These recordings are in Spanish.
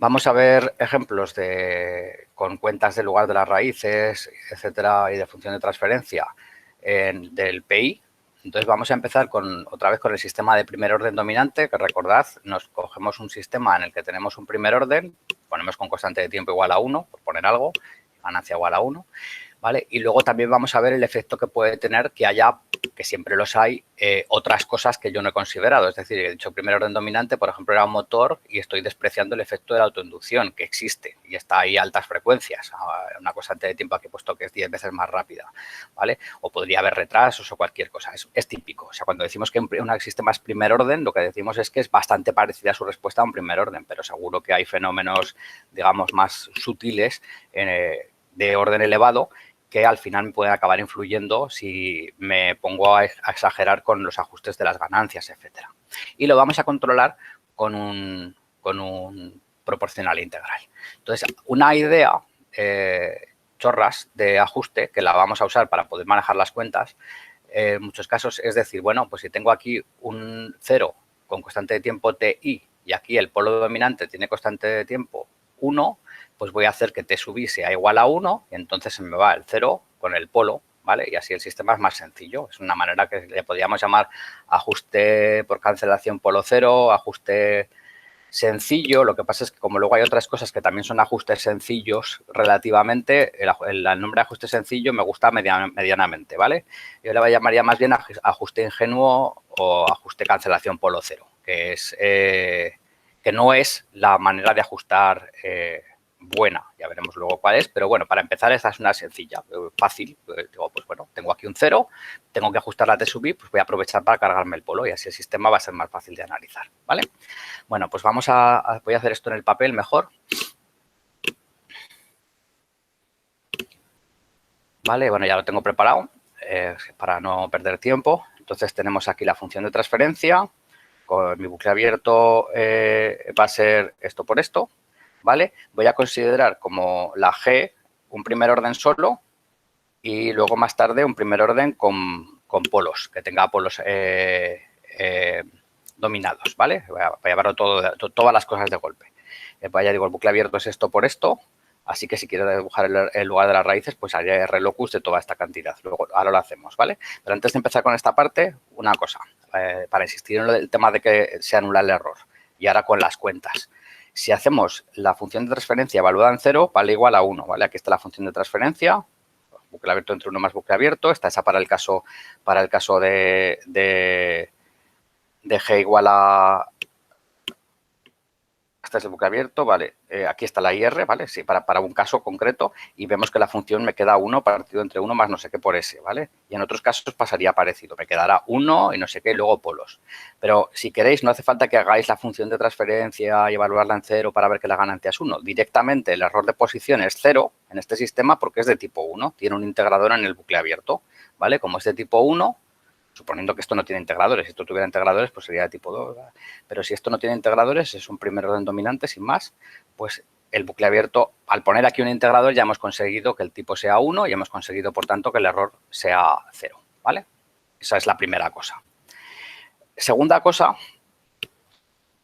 Vamos a ver ejemplos con cuentas del lugar de las raíces, etcétera, y de función de transferencia del PI. Entonces vamos a empezar otra vez con el sistema de primer orden dominante, que recordad, nos cogemos un sistema en el que tenemos un primer orden, ponemos con constante de tiempo igual a 1, por poner algo, ganancia igual a 1, ¿vale? Y luego también vamos a ver el efecto que puede tener que haya, que siempre los hay, otras cosas que yo no he considerado. Es decir, he dicho primer orden dominante, por ejemplo, era un motor y estoy despreciando el efecto de la autoinducción, que existe y está ahí a altas frecuencias. Una constante de tiempo aquí he puesto que es 10 veces más rápida, ¿vale? O podría haber retrasos o cualquier cosa. Es típico. O sea, cuando decimos que un sistema es primer orden, lo que decimos es que es bastante parecida a su respuesta a un primer orden, pero seguro que hay fenómenos, digamos, más sutiles de orden elevado que al final me pueden acabar influyendo si me pongo a exagerar con los ajustes de las ganancias, etcétera. Y lo vamos a controlar con un proporcional integral. Entonces, una idea chorras de ajuste que la vamos a usar para poder manejar las cuentas en muchos casos es decir, bueno, pues si tengo aquí un 0 con constante de tiempo TI y aquí el polo dominante tiene constante de tiempo 1, pues voy a hacer que T sub I sea igual a 1 y entonces se me va el 0 con el polo, ¿vale? Y así el sistema es más sencillo. Es una manera que le podríamos llamar ajuste por cancelación polo 0, ajuste sencillo. Lo que pasa es que como luego hay otras cosas que también son ajustes sencillos relativamente, el nombre de ajuste sencillo me gusta medianamente, ¿vale? Yo le llamaría más bien ajuste ingenuo o ajuste cancelación polo 0, que es que no es la manera de ajustar buena, ya veremos luego cuál es, pero bueno, para empezar esta es una sencilla, fácil. Digo, pues bueno, tengo aquí un 0, tengo que ajustar la T sub I, pues voy a aprovechar para cargarme el polo y así el sistema va a ser más fácil de analizar, ¿vale? Bueno, pues voy a hacer esto en el papel mejor. Vale, bueno, ya lo tengo preparado para no perder tiempo. Entonces tenemos aquí la función de transferencia. Con mi bucle abierto va a ser esto por esto, ¿vale? Voy a considerar como la G un primer orden solo y luego más tarde un primer orden con polos, que tenga polos dominados, ¿vale? Voy a llevarlo todas las cosas de golpe. Ya digo, el bucle abierto es esto por esto, así que si quiero dibujar el lugar de las raíces, pues haré R locus de toda esta cantidad. Luego, ahora lo hacemos, ¿vale? Pero antes de empezar con esta parte, una cosa, para insistir en el tema de que se anula el error. Y ahora con las cuentas. Si hacemos la función de transferencia evaluada en 0, vale igual a 1, ¿vale? Aquí está la función de transferencia, bucle abierto entre 1 más bucle abierto, está esa para el caso de G igual a... Este es el bucle abierto, vale. Aquí está la IR, ¿vale? Sí, para un caso concreto y vemos que la función me queda 1 partido entre 1 más no sé qué por S, ¿vale? Y en otros casos pasaría parecido, me quedará 1 y no sé qué, y luego polos. Pero si queréis, no hace falta que hagáis la función de transferencia y evaluarla en 0 para ver que la ganancia es 1. Directamente el error de posición es 0 en este sistema porque es de tipo 1, tiene un integrador en el bucle abierto, ¿vale? Como es de tipo 1, suponiendo que esto no tiene integradores, si esto tuviera integradores, pues sería de tipo 2, ¿verdad? Pero si esto no tiene integradores, es un primer orden dominante, sin más, pues el bucle abierto, al poner aquí un integrador, ya hemos conseguido que el tipo sea 1 y hemos conseguido, por tanto, que el error sea 0, ¿vale? Esa es la primera cosa. Segunda cosa,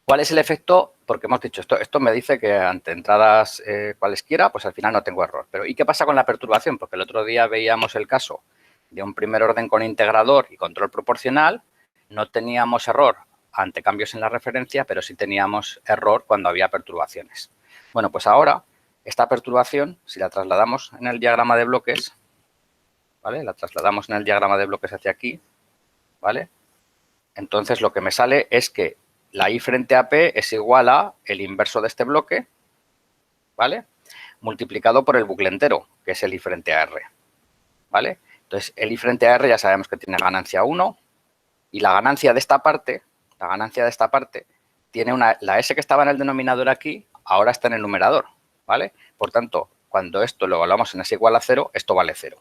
¿cuál es el efecto? Porque hemos dicho, esto me dice que ante entradas cualesquiera, pues al final no tengo error. Pero ¿y qué pasa con la perturbación? Porque el otro día veíamos el caso de un primer orden con integrador y control proporcional, no teníamos error ante cambios en la referencia, pero sí teníamos error cuando había perturbaciones. Bueno, pues ahora esta perturbación, si la trasladamos en el diagrama de bloques, ¿vale? La trasladamos en el diagrama de bloques hacia aquí, ¿vale? Entonces lo que me sale es que la I frente a P es igual a el inverso de este bloque, ¿vale? Multiplicado por el bucle entero, que es el I frente a R, ¿vale? Entonces, el I frente a R ya sabemos que tiene ganancia 1 y la ganancia de esta parte, tiene la S que estaba en el denominador aquí, ahora está en el numerador, ¿vale? Por tanto, cuando esto lo evaluamos en S igual a 0, esto vale 0.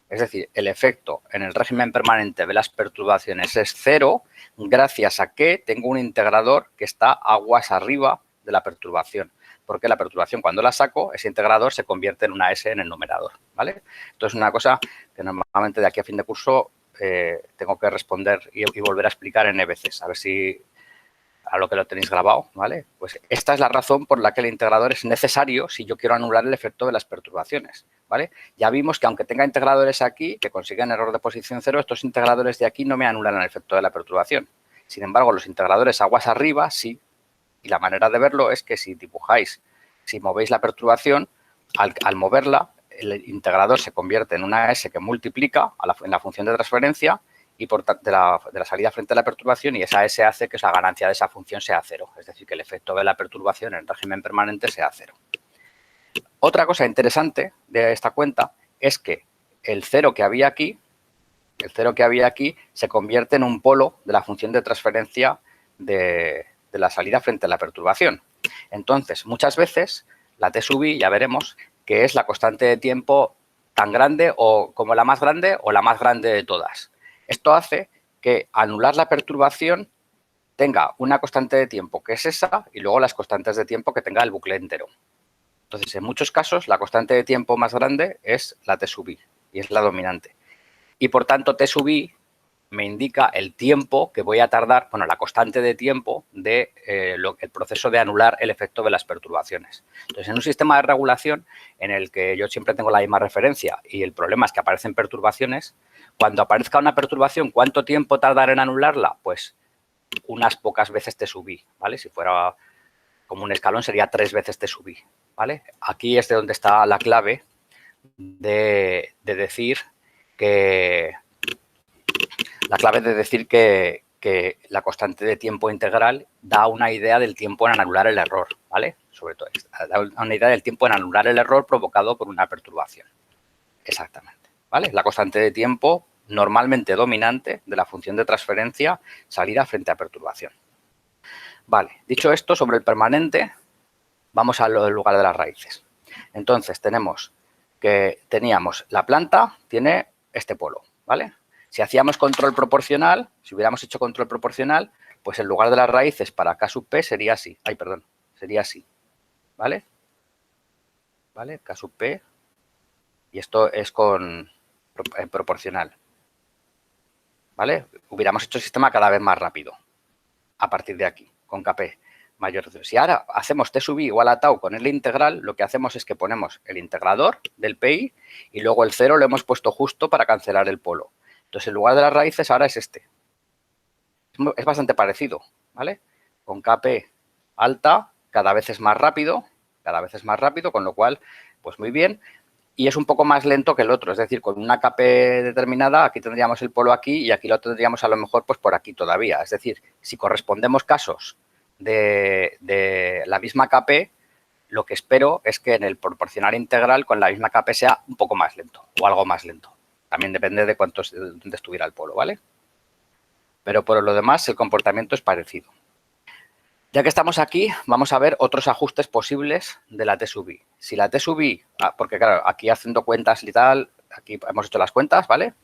Es decir, el efecto en el régimen permanente de las perturbaciones es 0 gracias a que tengo un integrador que está aguas arriba de la perturbación. Porque la perturbación, cuando la saco, ese integrador se convierte en una S en el numerador, ¿vale? Esto es una cosa que normalmente de aquí a fin de curso tengo que responder y volver a explicar N veces. A ver si a lo que lo tenéis grabado, ¿vale? Pues esta es la razón por la que el integrador es necesario si yo quiero anular el efecto de las perturbaciones, ¿vale? Ya vimos que aunque tenga integradores aquí que consiguen error de posición cero, estos integradores de aquí no me anulan el efecto de la perturbación. Sin embargo, los integradores aguas arriba sí. Y la manera de verlo es que si dibujáis, si movéis la perturbación, al moverla, el integrador se convierte en una S que multiplica en la función de transferencia y de la salida frente a la perturbación, y esa S hace que la ganancia de esa función sea cero. Es decir, que el efecto de la perturbación en régimen permanente sea cero. Otra cosa interesante de esta cuenta es que el cero que había aquí se convierte en un polo de la función de transferencia de la salida frente a la perturbación. Entonces, muchas veces la T sub i, ya veremos, que es la constante de tiempo tan grande o como la más grande o la más grande de todas. Esto hace que anular la perturbación tenga una constante de tiempo que es esa y luego las constantes de tiempo que tenga el bucle entero. Entonces, en muchos casos, la constante de tiempo más grande es la T sub i y es la dominante. Y, por tanto, T sub i me indica el tiempo que voy a tardar, bueno, la constante de tiempo de el proceso de anular el efecto de las perturbaciones. Entonces, en un sistema de regulación en el que yo siempre tengo la misma referencia y el problema es que aparecen perturbaciones, cuando aparezca una perturbación, ¿cuánto tiempo tardará en anularla? Pues unas pocas veces T sub i, ¿vale? Si fuera como un escalón sería 3 veces T sub i, ¿vale? Aquí es de donde está la clave de decir que la constante de tiempo integral da una idea del tiempo en anular el error, ¿vale? Sobre todo, da una idea del tiempo en anular el error provocado por una perturbación. Exactamente, ¿vale? La constante de tiempo normalmente dominante de la función de transferencia salida frente a perturbación. Vale, dicho esto, sobre el permanente, vamos a lo del lugar de las raíces. Entonces, teníamos la planta, tiene este polo, ¿vale? Si hacíamos control proporcional, si hubiéramos hecho control proporcional, pues el lugar de las raíces para K sub P sería así. Ay, perdón, sería así, ¿vale? ¿Vale? K sub P. Y esto es con proporcional, ¿vale? Hubiéramos hecho el sistema cada vez más rápido a partir de aquí, con Kp mayor. Si ahora hacemos T sub i igual a tau con el integral, lo que hacemos es que ponemos el integrador del PI y luego el 0 lo hemos puesto justo para cancelar el polo. Entonces, el lugar de las raíces ahora es este. Es bastante parecido, ¿vale? Con Kp alta, cada vez es más rápido, con lo cual, pues muy bien. Y es un poco más lento que el otro, es decir, con una Kp determinada, aquí tendríamos el polo aquí y aquí lo tendríamos a lo mejor pues por aquí todavía. Es decir, si correspondemos casos de la misma Kp, lo que espero es que en el proporcional integral con la misma Kp sea un poco más lento o algo más lento. También depende de dónde estuviera el polo, ¿vale? Pero por lo demás el comportamiento es parecido. Ya que estamos aquí, vamos a ver otros ajustes posibles de la T sub i. Si la T sub i, porque claro, aquí haciendo cuentas y tal, aquí hemos hecho las cuentas, ¿vale?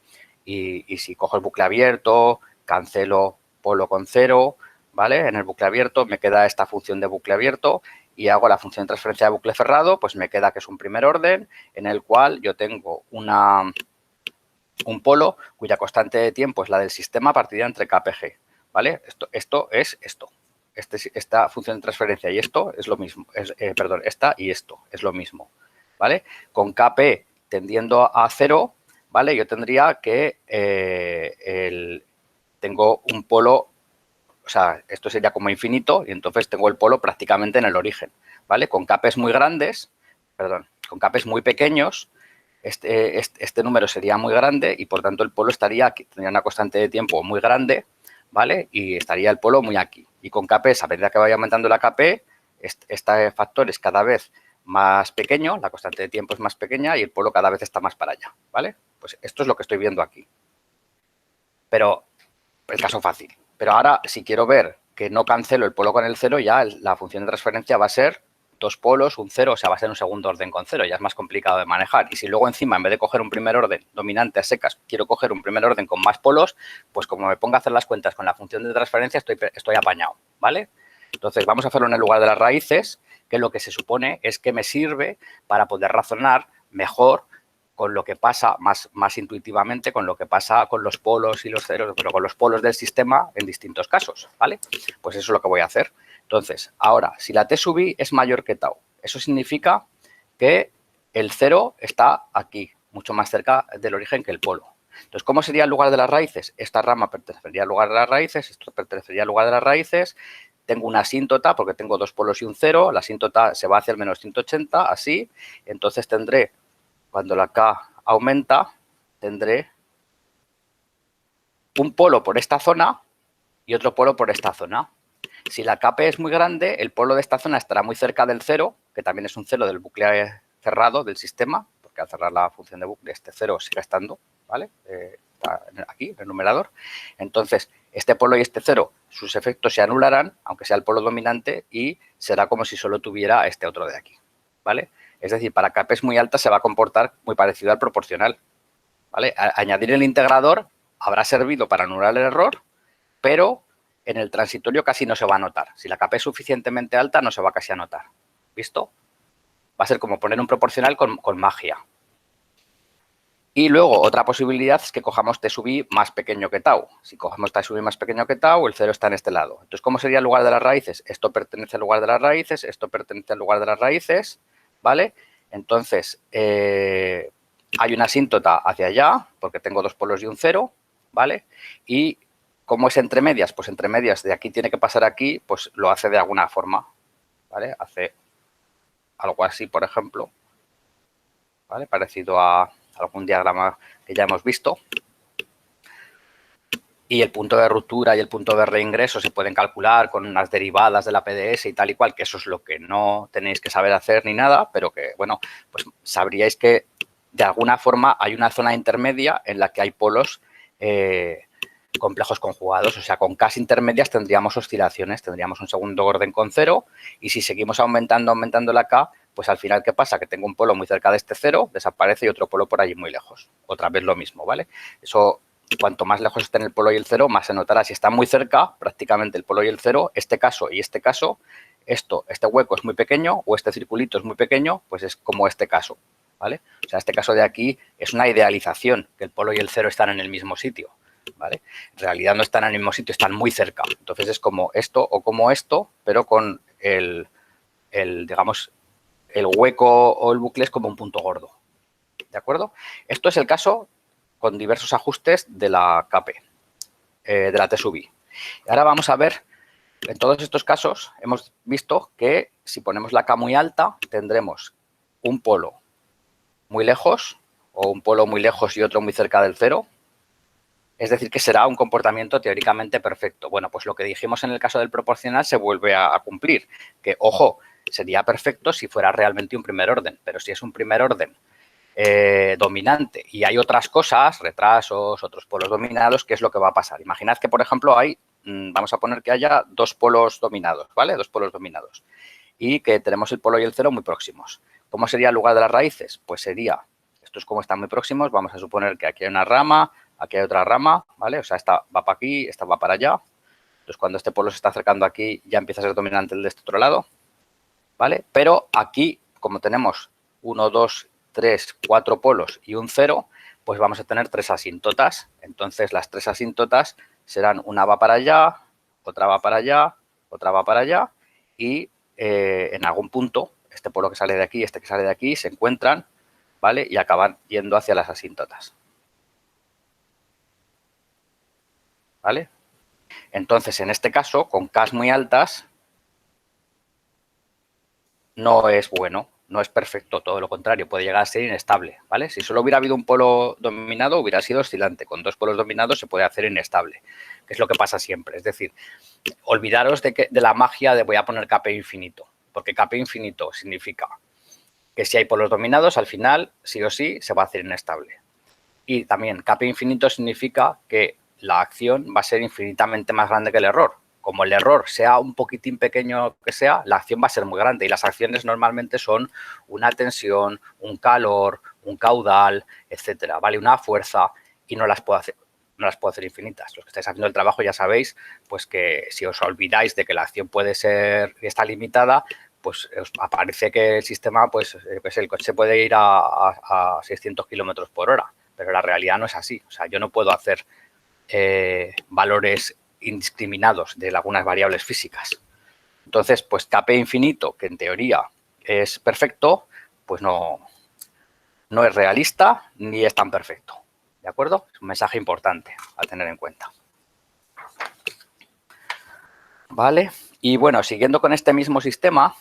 Y si cojo el bucle abierto, cancelo polo con 0, ¿vale? En el bucle abierto me queda esta función de bucle abierto y hago la función de transferencia de bucle cerrado, pues me queda que es un primer orden en el cual yo tengo un polo cuya constante de tiempo es la del sistema partida entre KPG, ¿vale? Esto es esto. Esta función de transferencia y esto es lo mismo. Esta y esto es lo mismo, ¿vale? Con Kp tendiendo a 0, ¿vale? Yo tendría que tengo un polo, o sea, esto sería como infinito y entonces tengo el polo prácticamente en el origen, ¿vale? Con Kp's muy grandes, con Kp's muy pequeños, este número sería muy grande y por tanto el polo estaría aquí, tendría una constante de tiempo muy grande, ¿vale? Y estaría el polo muy aquí. Y con Kp, a medida que vaya aumentando la Kp, este factor es cada vez más pequeño, la constante de tiempo es más pequeña y el polo cada vez está más para allá, ¿vale? Pues esto es lo que estoy viendo aquí. Pero el caso fácil. Pero ahora, si quiero ver que no cancelo el polo con el 0, ya la función de transferencia va a ser 2 polos, un 0, o sea, va a ser un segundo orden con 0, ya es más complicado de manejar. Y si luego encima, en vez de coger un primer orden dominante a secas, quiero coger un primer orden con más polos, pues como me ponga a hacer las cuentas con la función de transferencia, estoy apañado, ¿vale? Entonces, vamos a hacerlo en el lugar de las raíces, que lo que se supone es que me sirve para poder razonar mejor con lo que pasa más intuitivamente, con lo que pasa con los polos y los ceros, pero con los polos del sistema en distintos casos, ¿vale? Pues eso es lo que voy a hacer. Entonces, ahora, si la T sub I es mayor que tau, eso significa que el cero está aquí, mucho más cerca del origen que el polo. Entonces, ¿cómo sería el lugar de las raíces? Esta rama pertenecería al lugar de las raíces, esto pertenecería al lugar de las raíces. Tengo una asíntota porque tengo dos polos y un cero, la asíntota se va hacia el menos 180, así. Entonces tendré, cuando la K aumenta, tendré un polo por esta zona y otro polo por esta zona. Si la KP es muy grande, el polo de esta zona estará muy cerca del cero, que también es un cero del bucle cerrado del sistema, porque al cerrar la función de bucle este cero sigue estando, ¿vale? Está aquí, en el numerador. Entonces, este polo y este cero, sus efectos se anularán, aunque sea el polo dominante, y será como si solo tuviera este otro de aquí, ¿vale? Es decir, para KPs muy altas se va a comportar muy parecido al proporcional, ¿vale? Añadir el integrador habrá servido para anular el error, pero en el transitorio casi no se va a notar. Si la KP es suficientemente alta, no se va casi a notar. ¿Visto? Va a ser como poner un proporcional con magia. Y luego, otra posibilidad es que cojamos T sub I más pequeño que tau. Si cogemos T sub I más pequeño que tau, el cero está en este lado. Entonces, ¿cómo sería el lugar de las raíces? Esto pertenece al lugar de las raíces, esto pertenece al lugar de las raíces, ¿vale? Entonces, hay una asíntota hacia allá, porque tengo dos polos y un cero, ¿vale? Y ¿cómo es entre medias? Pues entre medias de aquí tiene que pasar aquí, pues lo hace de alguna forma, ¿vale? Hace algo así, por ejemplo, ¿vale? Parecido a algún diagrama que ya hemos visto. Y el punto de ruptura y el punto de reingreso se pueden calcular con unas derivadas de la PDS y tal y cual, que eso es lo que no tenéis que saber hacer ni nada, pero que, bueno, pues sabríais que de alguna forma hay una zona intermedia en la que hay polos complejos conjugados, o sea, con K intermedias tendríamos oscilaciones, tendríamos un segundo orden con cero, y si seguimos aumentando la K, pues al final, ¿qué pasa? Que tengo un polo muy cerca de este cero, desaparece y otro polo por allí muy lejos. Otra vez lo mismo, ¿vale? Eso, cuanto más lejos estén el polo y el cero, más se notará. Si están muy cerca, prácticamente el polo y el cero, este caso y este caso, este hueco es muy pequeño o este circulito es muy pequeño, pues es como este caso, ¿vale? O sea, este caso de aquí es una idealización, que el polo y el cero están en el mismo sitio, ¿vale? En realidad no están en el mismo sitio, están muy cerca. Entonces es como esto o como esto, pero con digamos, el hueco o el bucle es como un punto gordo, ¿de acuerdo? Esto es el caso con diversos ajustes de la KP, de la T sub I. Y ahora vamos a ver, en todos estos casos hemos visto que si ponemos la K muy alta, tendremos un polo muy lejos o un polo muy lejos y otro muy cerca del cero. Es decir, que será un comportamiento teóricamente perfecto. Bueno, pues lo que dijimos en el caso del proporcional se vuelve a cumplir. Que, ojo, sería perfecto si fuera realmente un primer orden, pero si es un primer orden dominante y hay otras cosas, retrasos, otros polos dominados, ¿qué es lo que va a pasar? Imaginad que, por ejemplo, vamos a poner que haya dos polos dominados, ¿vale? Dos polos dominados. Y que tenemos el polo y el cero muy próximos. ¿Cómo sería el lugar de las raíces? Pues sería, estos como están muy próximos, vamos a suponer que aquí hay una rama, aquí hay otra rama, ¿vale? O sea, esta va para aquí, esta va para allá. Entonces, cuando este polo se está acercando aquí, ya empieza a ser dominante el de este otro lado, ¿vale? Pero aquí, como tenemos 1, 2, 3, 4 polos y un cero, pues vamos a tener tres asíntotas. Entonces, las tres asíntotas serán una va para allá, otra va para allá, otra va para allá y en algún punto, este polo que sale de aquí, este que sale de aquí, se encuentran, ¿vale? Y acaban yendo hacia las asíntotas, ¿vale? Entonces, en este caso, con Ks muy altas, no es bueno, no es perfecto, todo lo contrario, puede llegar a ser inestable, ¿vale? Si solo hubiera habido un polo dominado, hubiera sido oscilante. Con dos polos dominados se puede hacer inestable, que es lo que pasa siempre. Es decir, olvidaros de la magia de voy a poner KP infinito, porque KP infinito significa que si hay polos dominados, al final, sí o sí, se va a hacer inestable. Y también KP infinito significa que la acción va a ser infinitamente más grande que el error. Como el error sea un poquitín pequeño que sea, la acción va a ser muy grande y las acciones normalmente son una tensión, un calor, un caudal, etcétera, ¿vale? Una fuerza y no las puedo hacer infinitas. Los que estáis haciendo el trabajo ya sabéis pues que si os olvidáis de que la acción puede ser, está limitada, pues os aparece que el sistema, pues el coche puede ir a 600 kilómetros por hora, pero la realidad no es así. O sea, yo no puedo hacer valores indiscriminados de algunas variables físicas. Entonces, pues KP infinito, que en teoría es perfecto, pues no es realista ni es tan perfecto. ¿De acuerdo? Es un mensaje importante a tener en cuenta. ¿Vale? Y bueno, siguiendo con este mismo sistema,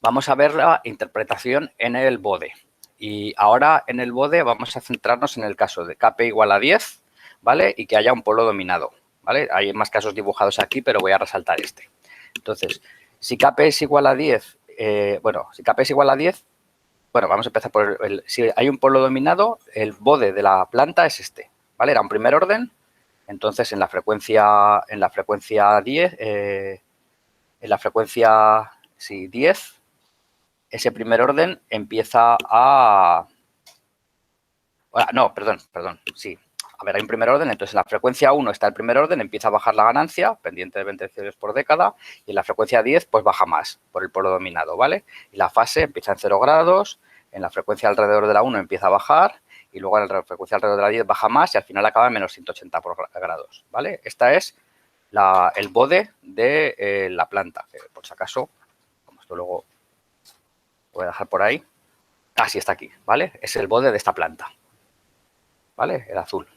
vamos a ver la interpretación en el bode. Y ahora en el bode vamos a centrarnos en el caso de KP igual a 10, ¿vale? Y que haya un polo dominado, ¿vale? Hay más casos dibujados aquí, pero voy a resaltar este. Entonces, si KP es igual a 10, si KP es igual a 10, bueno, vamos a empezar por si hay un polo dominado, el bode de la planta es este, ¿vale? Era un primer orden, entonces en la frecuencia 10, 10, ese primer orden empieza a... No, perdón, sí. A ver, hay un primer orden, entonces en la frecuencia 1 está el primer orden, empieza a bajar la ganancia, pendiente de 20 decibeles por década, y en la frecuencia 10 pues baja más por el polo dominado, ¿vale? Y la fase empieza en 0 grados, en la frecuencia alrededor de la 1 empieza a bajar, y luego en la frecuencia alrededor de la 10 baja más y al final acaba en menos 180 grados, ¿vale? Esta es el bode de la planta, que por si acaso, como esto luego voy a dejar por ahí, sí está aquí, ¿vale? Es el bode de esta planta, ¿vale? El azul.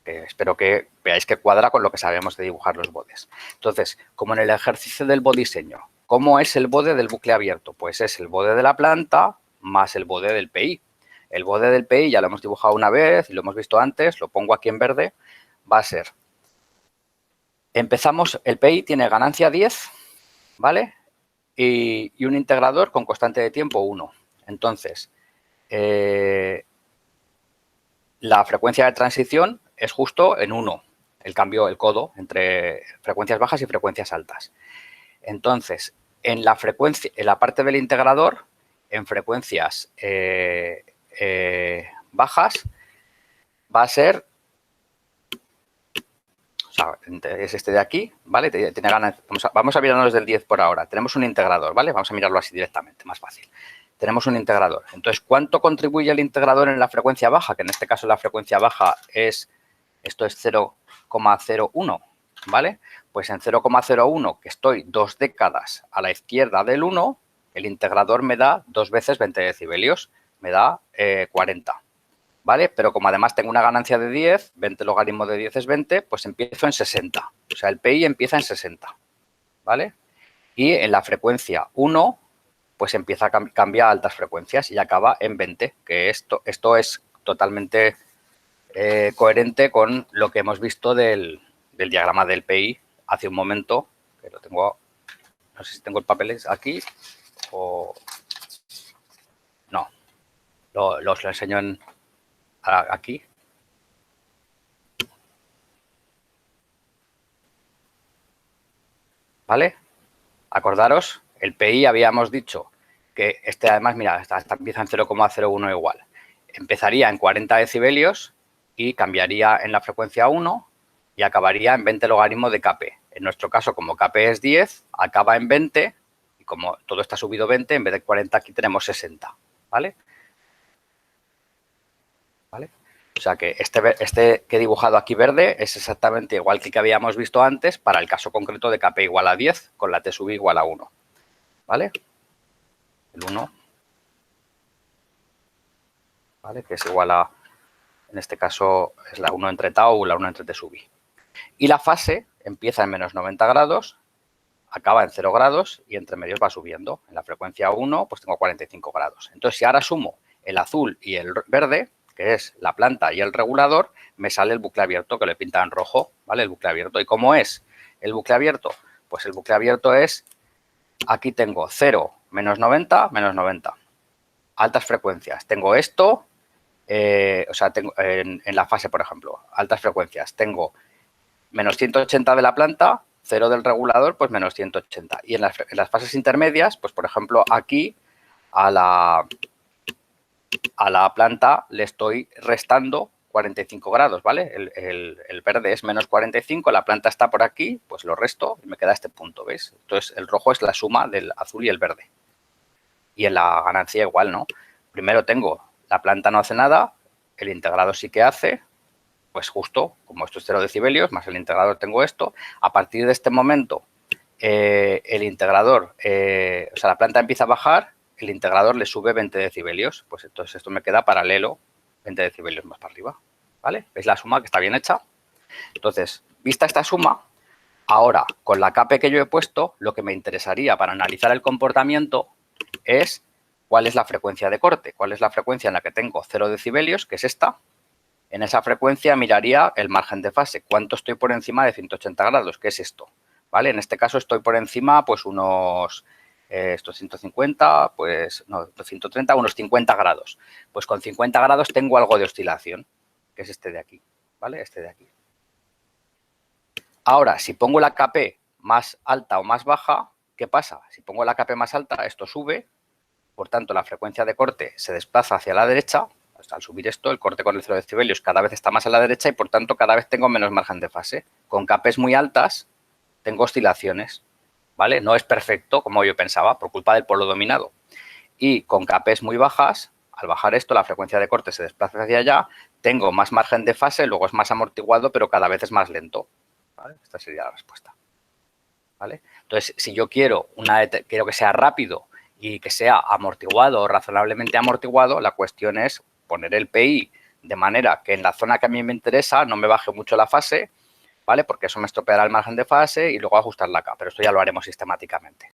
Espero que veáis que cuadra con lo que sabemos de dibujar los bodes. Entonces, como en el ejercicio del bodiseño, ¿cómo es el bode del bucle abierto? Pues es el bode de la planta más el bode del PI. El bode del PI ya lo hemos dibujado una vez y lo hemos visto antes, lo pongo aquí en verde, va a ser... Empezamos, el PI tiene ganancia 10, ¿vale? Y un integrador con constante de tiempo 1. Entonces, la frecuencia de transición es justo en 1, el cambio, el codo entre frecuencias bajas y frecuencias altas. Entonces, en la parte del integrador, en frecuencias bajas, va a ser, o sea, es este de aquí, ¿vale? Tiene ganas, vamos a mirarnos del 10 por ahora. Tenemos un integrador, ¿vale? Vamos a mirarlo así directamente, más fácil. Tenemos un integrador. Entonces, ¿cuánto contribuye el integrador en la frecuencia baja? Que en este caso la frecuencia baja es, esto es 0,01, ¿vale? Pues en 0,01, que estoy 2 décadas a la izquierda del 1, el integrador me da 2 veces 20 decibelios, me da 40, ¿vale? Pero como además tengo una ganancia de 10, 20 logaritmo de 10 es 20, pues empiezo en 60. O sea, el PI empieza en 60, ¿vale? Y en la frecuencia 1, pues empieza a cambiar a altas frecuencias y acaba en 20, que esto es totalmente coherente con lo que hemos visto del diagrama del PI hace un momento, que lo tengo, no sé si tengo el papel aquí o no, lo enseño aquí. ¿Vale? Acordaros, el PI habíamos dicho que este además, mira, hasta empieza en 0,01 igual. Empezaría en 40 decibelios y cambiaría en la frecuencia 1 y acabaría en 20 logaritmos de KP. En nuestro caso, como KP es 10, acaba en 20 y como todo está subido 20, en vez de 40 aquí tenemos 60, ¿vale? ¿Vale? O sea que este que he dibujado aquí verde es exactamente igual que habíamos visto antes para el caso concreto de KP igual a 10 con la T sub i igual a 1. ¿Vale? El 1, ¿vale? Que es igual a, en este caso, es la 1 entre tau, la 1 entre T sub i. Y la fase empieza en menos 90 grados, acaba en 0 grados y entre medios va subiendo. En la frecuencia 1, pues tengo 45 grados. Entonces, si ahora sumo el azul y el verde, que es la planta y el regulador, me sale el bucle abierto que lo he pintado en rojo, ¿vale? El bucle abierto. ¿Y cómo es el bucle abierto? Pues el bucle abierto es, aquí tengo 0, menos 90, menos 90. Altas frecuencias. Tengo esto, o sea, tengo en la fase, por ejemplo, altas frecuencias. Tengo menos 180 de la planta, 0 del regulador, pues menos 180. Y en las fases intermedias, pues por ejemplo, aquí a la planta le estoy restando 45 grados, ¿vale? El verde es menos 45, la planta está por aquí, pues lo resto y me queda este punto, ¿veis? Entonces, el rojo es la suma del azul y el verde. Y en la ganancia igual, ¿no? Primero tengo, la planta no hace nada, el integrador sí que hace, pues justo, como esto es 0 decibelios, más el integrador tengo esto. A partir de este momento, el integrador, o sea, la planta empieza a bajar, el integrador le sube 20 decibelios, pues entonces esto me queda paralelo 20 decibelios más para arriba, ¿vale? ¿Veis la suma que está bien hecha? Entonces, vista esta suma, ahora con la KP que yo he puesto, lo que me interesaría para analizar el comportamiento es cuál es la frecuencia de corte, cuál es la frecuencia en la que tengo 0 decibelios, que es esta. En esa frecuencia miraría el margen de fase, cuánto estoy por encima de 180 grados, que es esto, ¿vale? En este caso estoy por encima, pues unos, estos 150, pues no, 130, unos 50 grados. Pues con 50 grados tengo algo de oscilación, que es este de aquí, ¿vale? Este de aquí. Ahora, si pongo la KP más alta o más baja, ¿qué pasa? Si pongo la KP más alta, esto sube, por tanto, la frecuencia de corte se desplaza hacia la derecha. Al subir esto, el corte con el 0 decibelios cada vez está más a la derecha y, por tanto, cada vez tengo menos margen de fase. Con KPs muy altas, tengo oscilaciones, ¿vale? No es perfecto, como yo pensaba, por culpa del polo dominado. Y con KPs muy bajas, al bajar esto, la frecuencia de corte se desplaza hacia allá, tengo más margen de fase, luego es más amortiguado, pero cada vez es más lento, ¿vale? Esta sería la respuesta, ¿vale? Entonces, si yo quiero que sea rápido y que sea amortiguado o razonablemente amortiguado, la cuestión es poner el PI de manera que en la zona que a mí me interesa no me baje mucho la fase, ¿vale? Porque eso me estropeará el margen de fase y luego ajustar la K, pero esto ya lo haremos sistemáticamente.